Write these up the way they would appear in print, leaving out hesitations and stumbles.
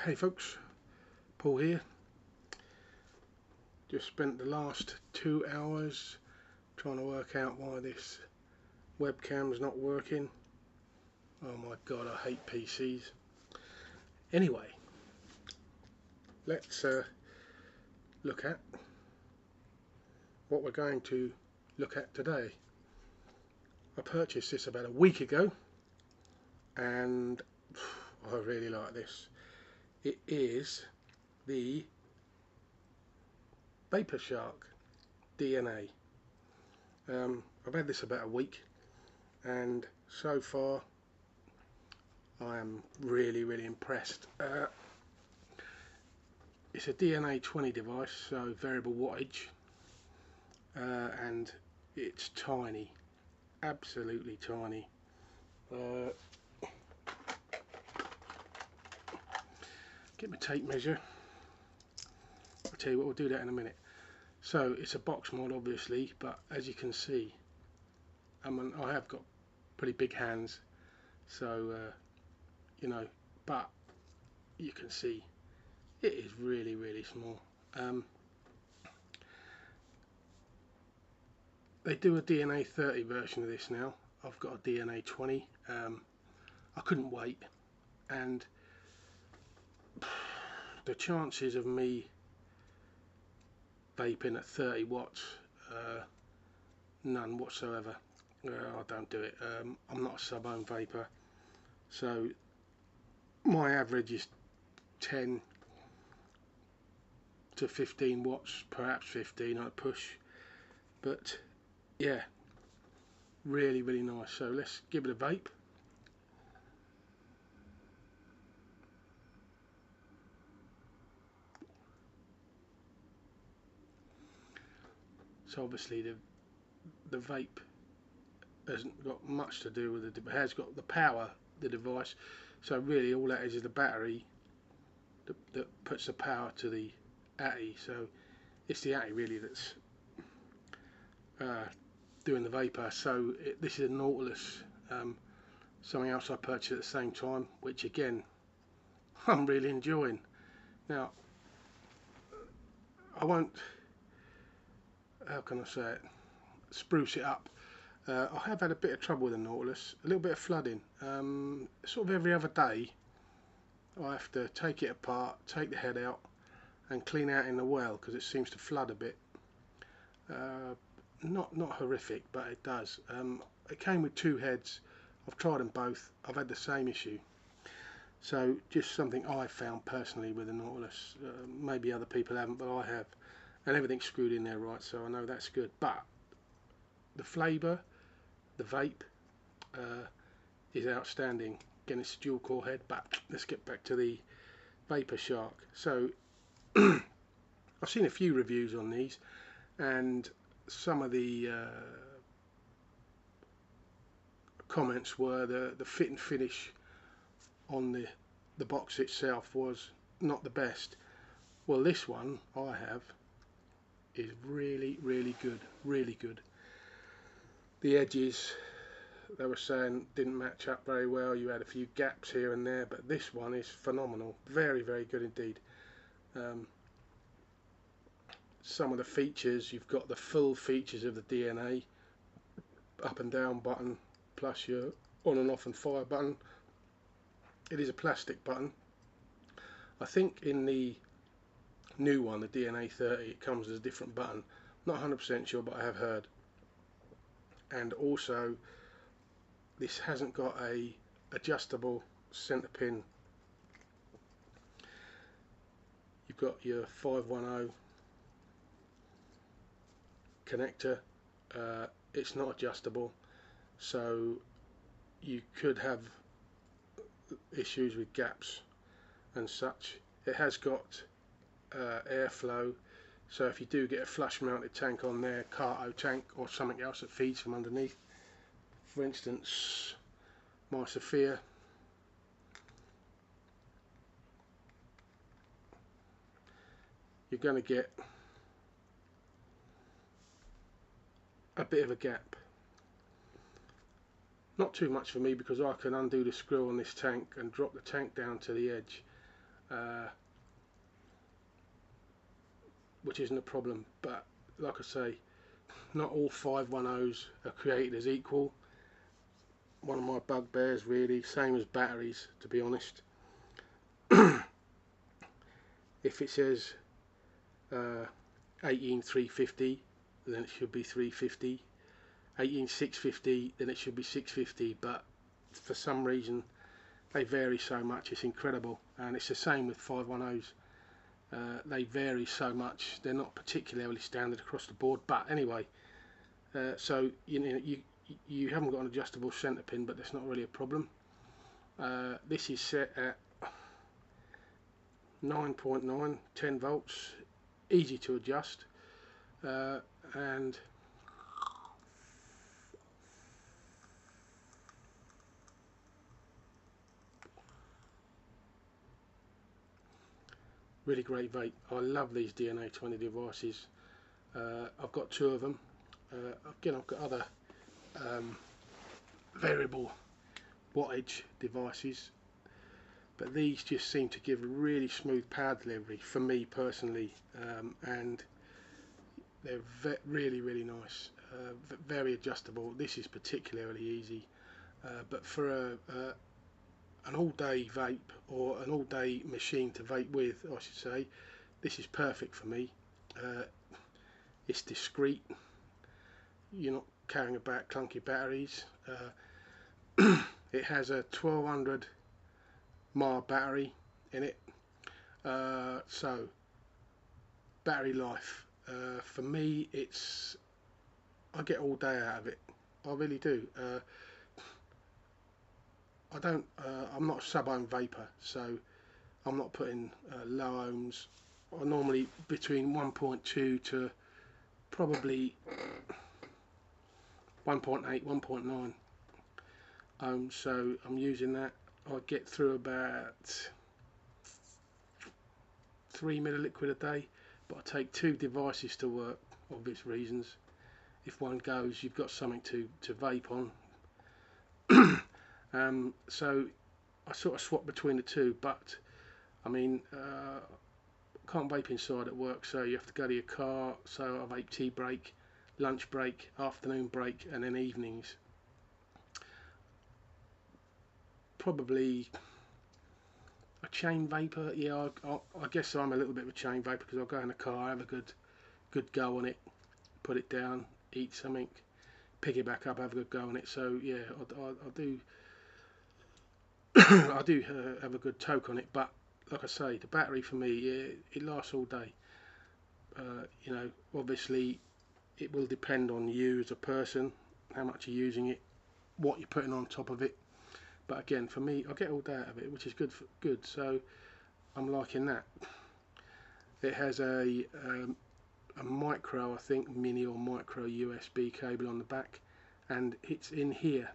Hey folks, Paul here. Just spent the last 2 hours trying to work out why this webcam's not working. Oh my god, I hate PCs. Anyway, let's look at what we're going to look at today. I purchased this about a week ago and I really like this. It is the vapourshark DNA. I've had this about a week and so far I am really impressed. It's a DNA 20 device, so variable wattage, and it's tiny, absolutely tiny. Get my tape measure. I'll tell you what, we'll do that in a minute. So it's a box mod obviously, but as you can see, I have got pretty big hands, so you know, but you can see it is really small. They do a DNA 30 version of this now. I've got a DNA 20. I couldn't wait, and the chances of me vaping at 30 watts, none whatsoever. I don't do it. I'm not a sub-ohm vapor, so my average is 10 to 15 watts, perhaps 15 on a push. But yeah, really nice. So let's give it a vape. So obviously the vape hasn't got much to do with it. It has got the power, the device. So really all that is the battery that puts the power to the ATI. So it's the ATI really that's doing the vapor. So this is a Nautilus, something else I purchased at the same time, which again I'm really enjoying. Now I won't, how can I say it, spruce it up. I have had a bit of trouble with the Nautilus, a little bit of flooding. Sort of every other day I have to take it apart, take the head out and clean out in the well because it seems to flood a bit. Not horrific, but it does. It came with two heads. I've tried them both. I've had the same issue. So just something I found personally with the Nautilus. Maybe other people haven't, but I have. And everything's screwed in there right, so I know that's good. But the flavour, the vape, is outstanding. Again, it's a dual core head, but let's get back to the vapourshark. So I've seen a few reviews on these, and some of the comments were the fit and finish on the box itself was not the best. Well, this one I have is really good, really good. The edges, they were saying, didn't match up very well. You had a few gaps here and there, but this one is phenomenal. Very good indeed. Some of the features, you've got the full features of the DNA, up and down button, plus your on and off and fire button. It is a plastic button. I think in the new one, the DNA 30, it comes as a different button. Not 100% sure, but I have heard. And also, this hasn't got a adjustable center pin. You've got your 510 connector. It's not adjustable, so you could have issues with gaps and such. It has got airflow, so if you do get a flush mounted tank on there, carto tank or something else that feeds from underneath, for instance my Sophia, you're going to get a bit of a gap. Not too much for me because I can undo the screw on this tank and drop the tank down to the edge, which isn't a problem. But like I say, not all 510s are created as equal. One of my bugbears, really, same as batteries, to be honest. If it says 18350, then it should be 350. 18650, then it should be 650. But for some reason they vary so much, it's incredible. And it's the same with 510s. They vary so much, they're not particularly standard across the board. But anyway, so you haven't got an adjustable centre pin, but that's not really a problem. This is set at 9.9, 10 volts, easy to adjust, and really great vape. I love these DNA 20 devices. I've got 2 of them. Again, I've got other variable wattage devices, but these just seem to give a really smooth power delivery for me personally, and they're really nice, very adjustable. This is particularly easy, but for an all-day vape, or an all-day machine to vape with, I should say, this is perfect for me. It's discreet, you're not carrying about clunky batteries. It has a 1200 mAh battery in it, so battery life, for me, I get all day out of it. I really do. I'm not a sub-ohm vapor, so I'm not putting low ohms. I normally between 1.2 to probably 1.8, 1.9 ohms, so I'm using that. I get through about 3 milliliquid a day, but I take 2 devices to work, obvious reasons. If one goes, you've got something to vape on. So I sort of swap between the 2, but I mean, can't vape inside at work, so you have to go to your car. So I vape tea break, lunch break, afternoon break, and then evenings. Probably a chain vapor. Yeah, I guess I'm a little bit of a chain vapor, because I'll go in the car, have a good go on it, put it down, eat something, pick it back up, have a good go on it. So yeah, I do I do have a good toke on it. But like I say, the battery for me, it lasts all day. You know, obviously it will depend on you as a person, how much you're using it, what you're putting on top of it. But again, for me, I get all day out of it, which is good. So I'm liking that. It has a micro, I think, mini or micro USB cable on the back, and it's in here,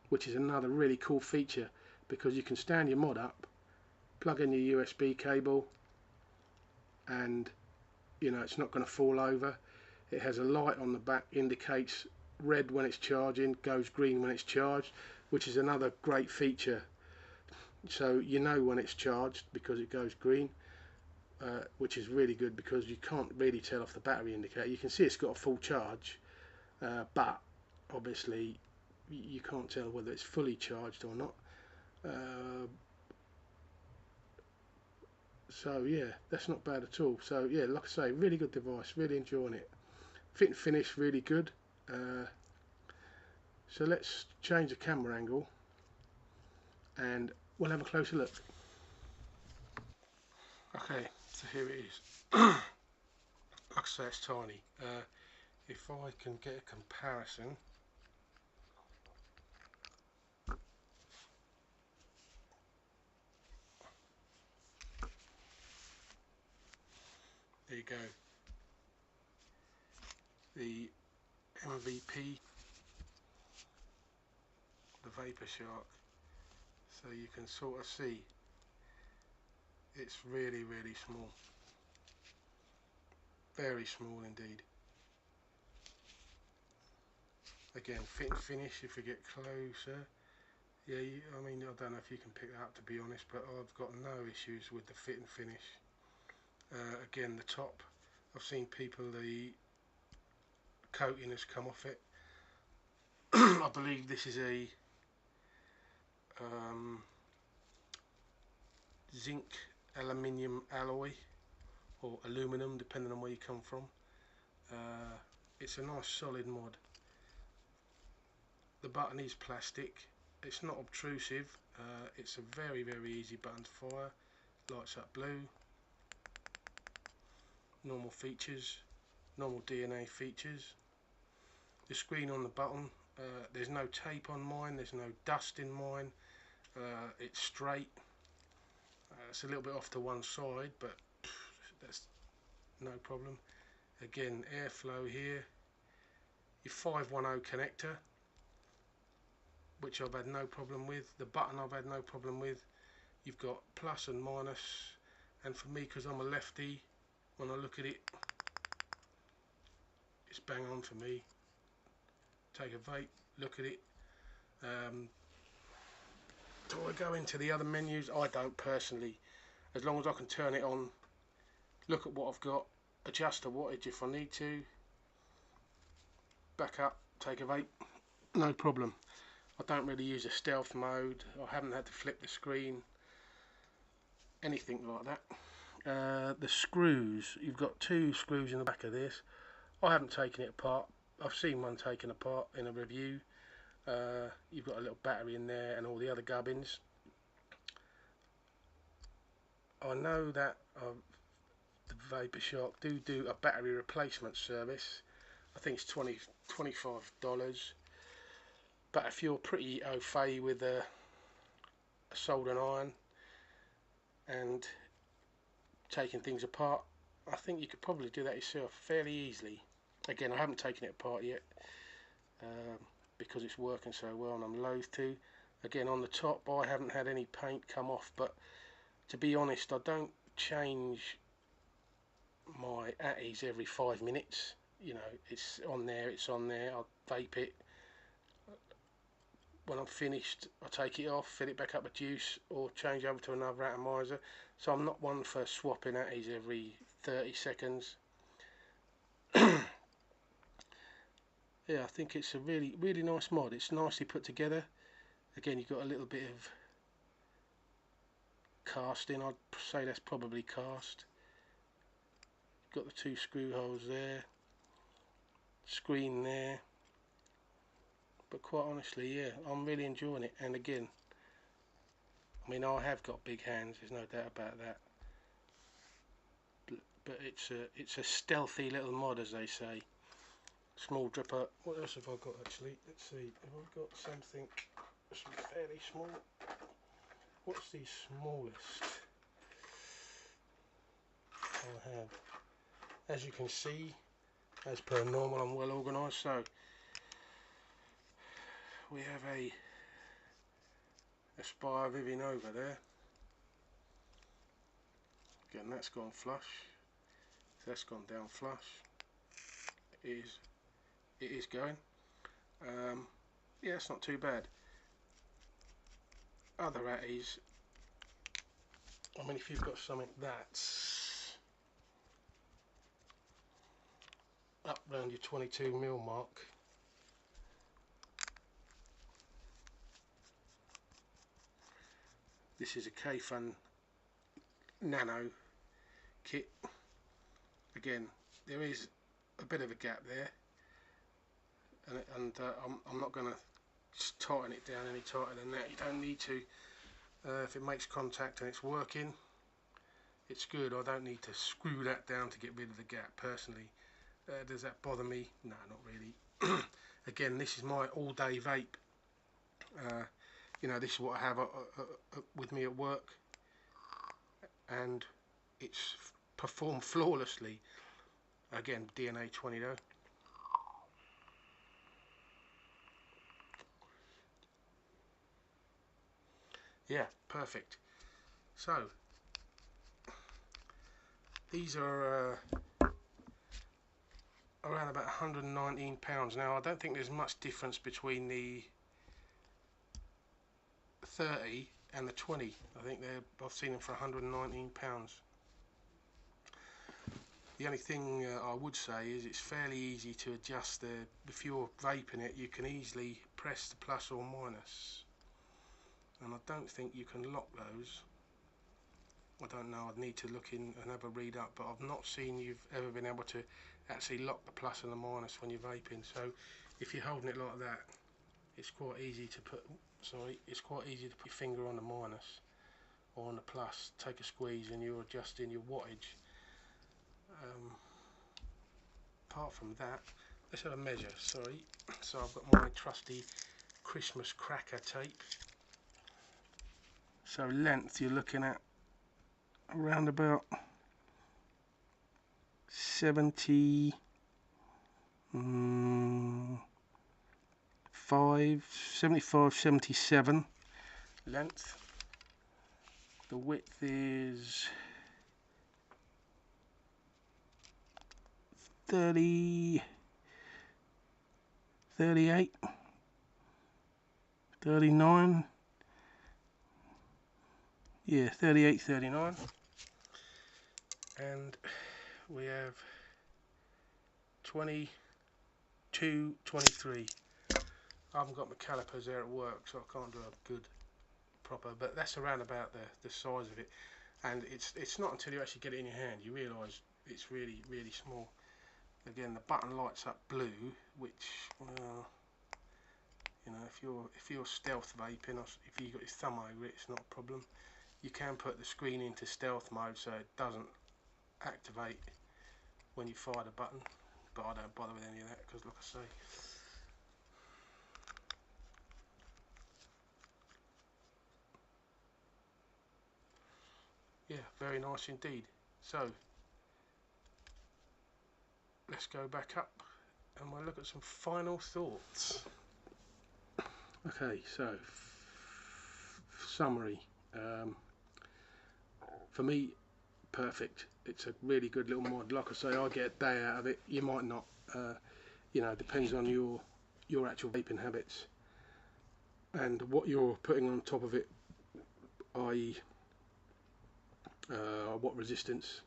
which is another really cool feature, because you can stand your mod up, plug in your USB cable, and you know, it's not going to fall over. It has a light on the back, indicates red when it's charging, goes green when it's charged, which is another great feature. So you know when it's charged because it goes green, which is really good, because you can't really tell off the battery indicator. You can see it's got a full charge, but obviously you can't tell whether it's fully charged or not. So yeah, that's not bad at all. So yeah, like I say, really good device, really enjoying it. Fit and finish, really good. So let's change the camera angle and we'll have a closer look. Okay, so here it is. Like I say, it's tiny. If I can get a comparison, there you go. The MVP, the vapourshark. So you can sort of see it's really small, very small indeed. Again, fit and finish if we get closer. Yeah, I mean, I don't know if you can pick that up, to be honest, but I've got no issues with the fit and finish. Again, the top, I've seen people, the coating has come off it. I believe this is a zinc aluminium alloy, or aluminum, depending on where you come from. It's a nice solid mod. The button is plastic. It's not obtrusive. It's a very easy button to fire. Lights up blue. Normal features, normal DNA features. The screen on the button, there's no tape on mine, there's no dust in mine. It's straight. It's a little bit off to one side, but that's no problem. Again, airflow here. Your 510 connector, which I've had no problem with. The button I've had no problem with. You've got plus and minus, and for me, because I'm a lefty, when I look at it, it's bang on for me. Take a vape, look at it. Do I go into the other menus? I don't personally. As long as I can turn it on, look at what I've got, adjust the wattage if I need to, back up, take a vape, no problem. I don't really use a stealth mode. I haven't had to flip the screen, anything like that. The screws, you've got 2 screws in the back of this. I haven't taken it apart. I've seen one taken apart in a review. You've got a little battery in there and all the other gubbins. I know that the vapourshark do a battery replacement service. I think it's $25. But if you're pretty au fait with a soldering iron and taking things apart, I think you could probably do that yourself fairly easily. Again, I haven't taken it apart yet because it's working so well and I'm loath to. Again, on the top I haven't had any paint come off, but to be honest, I don't change my atties every 5 minutes. You know, it's on there, I'll vape it. When I'm finished, I take it off, fill it back up with juice, or change over to another atomizer. So I'm not one for swapping atties every 30 seconds. Yeah, I think it's a really nice mod. It's nicely put together. Again, you've got a little bit of casting. I'd say that's probably cast. You've got the 2 screw holes there, screen there. But quite honestly, yeah, I'm really enjoying it. And again, I mean, I have got big hands, there's no doubt about that. But it's a stealthy little mod, as they say. Small dripper. What else have I got actually? Let's see. Have I got something fairly small? What's the smallest I have? As you can see, as per normal, I'm well organised. So we have a Aspire Vivinova there. Again, that's gone flush. That's gone down flush. It is going. Yeah, it's not too bad. Other atties, I mean, if you've got something that's up around your 22mm mark, this is a K-Fun Nano kit. Again, there is a bit of a gap there, and I'm not going to tighten it down any tighter than that. You don't need to. If it makes contact and it's working, it's good. I don't need to screw that down to get rid of the gap personally. Does that bother me? No, not really. Again, this is my all-day vape. You know, this is what I have with me at work, and it's performed flawlessly. Again, DNA 20 though. Yeah, perfect. So these are around about £119. Now I don't think there's much difference between the 30 and the 20. I think I've seen them for £119. The only thing I would say is it's fairly easy to adjust if you're vaping it, you can easily press the plus or minus, and I don't think you can lock those. I don't know, I'd need to look in and have a read up, but I've not seen you've ever been able to actually lock the plus and the minus when you're vaping. So if you're holding it like that, it's quite easy to put your finger on the minus or on the plus, take a squeeze, and you're adjusting your wattage. Apart from that, let's have a measure. Sorry, so I've got my trusty Christmas cracker tape. So length, you're looking at around about 75, 77 length. The width is 30, 38, 39, yeah, 38, 39, and we have 22, 23. I haven't got my calipers there at work, so I can't do a good proper, but that's around about the size of it. And it's not until you actually get it in your hand you realise it's really, really small. Again, the button lights up blue, which, well, you know, if you're stealth vaping, or if you've got your thumb over it, it's not a problem. You can put the screen into stealth mode so it doesn't activate when you fire the button, but I don't bother with any of that because, like I say, yeah, very nice indeed. So let's go back up and we'll look at some final thoughts. Okay, so summary. For me, perfect. It's a really good little mod. Like I say, I get a day out of it. You might not. You know, depends on your actual vaping habits and what you're putting on top of it, i.e. What resistance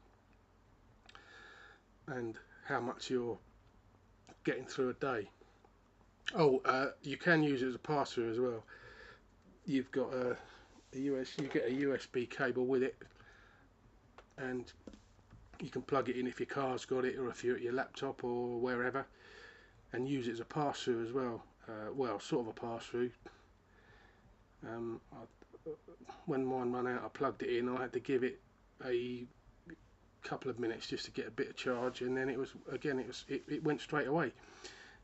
and how much you're getting through a day. Oh, you can use it as a pass-through as well. You've got you get a USB cable with it, and you can plug it in if your car's got it, or if you're at your laptop or wherever, and use it as a pass-through as well. Well, sort of a pass-through. When mine ran out, I plugged it in. I had to give it a couple of minutes just to get a bit of charge, and then it went straight away,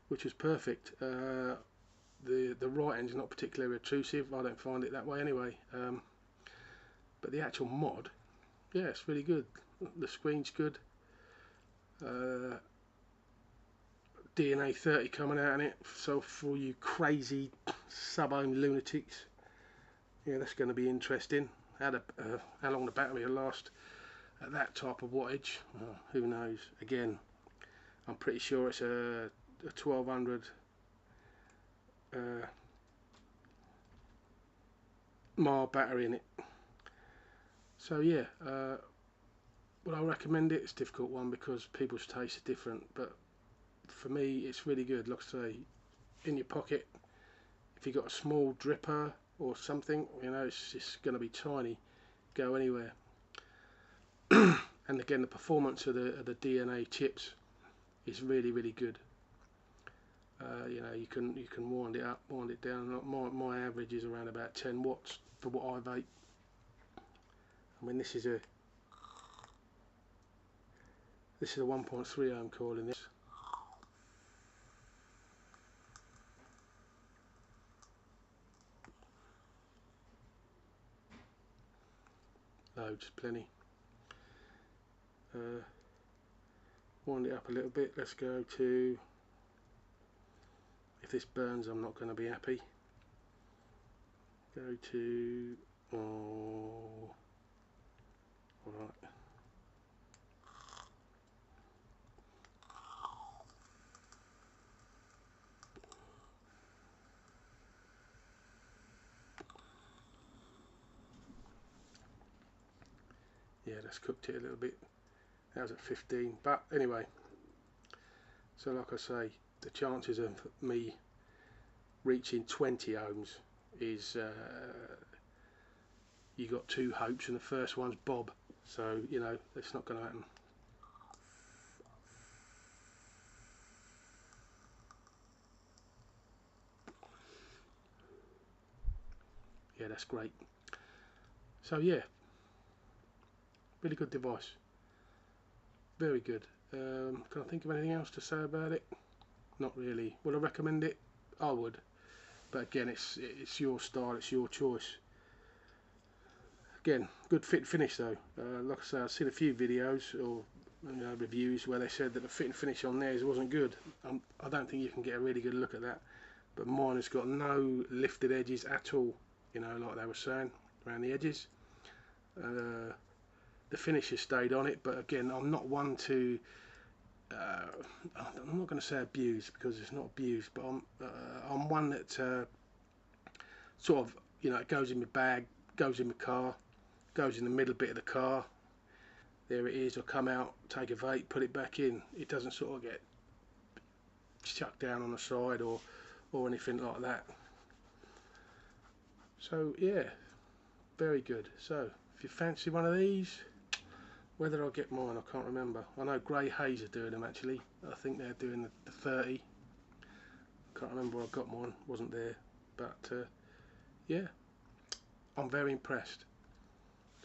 which was perfect. The writing's not particularly obtrusive. I don't find it that way anyway. But the actual mod, yeah, it's really good. The screen's good. DNA 30 coming out in it, so for you crazy sub-ohm lunatics, yeah, that's going to be interesting. How long the battery will last at that type of wattage, who knows. Again, I'm pretty sure it's a 1200 mAh battery in it. So yeah, would I recommend it? It's a difficult one because people's tastes are different, but for me it's really good. Like I say, in your pocket, if you've got a small dripper or something, you know, it's just going to be tiny, go anywhere. And again, the performance of the DNA chips is really, really good. You know, you can wind it up, wind it down. My average is around about 10 watts for what I vape. I mean, this is a 1.3 ohm coil in this. Loads, plenty. Wind it up a little bit. Let's go to, if this burns I'm not going to be happy. Go to, oh, alright. yeah, that's cooked it a little bit. That was at 15, but anyway, so like I say, the chances of me reaching 20 ohms is you got two hopes, and the first one's Bob, so you know it's not going to happen. Yeah, that's great. So yeah, really good device, very good. Can I think of anything else to say about it? Not really. Would I recommend it? I would, but again, it's your style, it's your choice. Again, good fit and finish though. Like I say, I've seen a few videos or reviews where they said that the fit and finish on theirs wasn't good. I don't think you can get a really good look at that, but mine has got no lifted edges at all, you know, like they were saying, around the edges. The finish has stayed on it, but again, I'm not one to I'm not going to say abuse, because it's not abuse, but I'm one that sort of, you know, it goes in my bag, goes in my car, goes in the middle bit of the car. There it is. I come out, take a vape, put it back in. It doesn't sort of get chucked down on the side or anything like that. So yeah, very good. So if you fancy one of these, whether I'll get mine, I can't remember. I know Grey Haze are doing them actually. I think they're doing the 30. Can't remember where I got mine. Wasn't there, but yeah, I'm very impressed.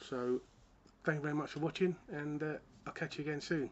So thank you very much for watching, and I'll catch you again soon.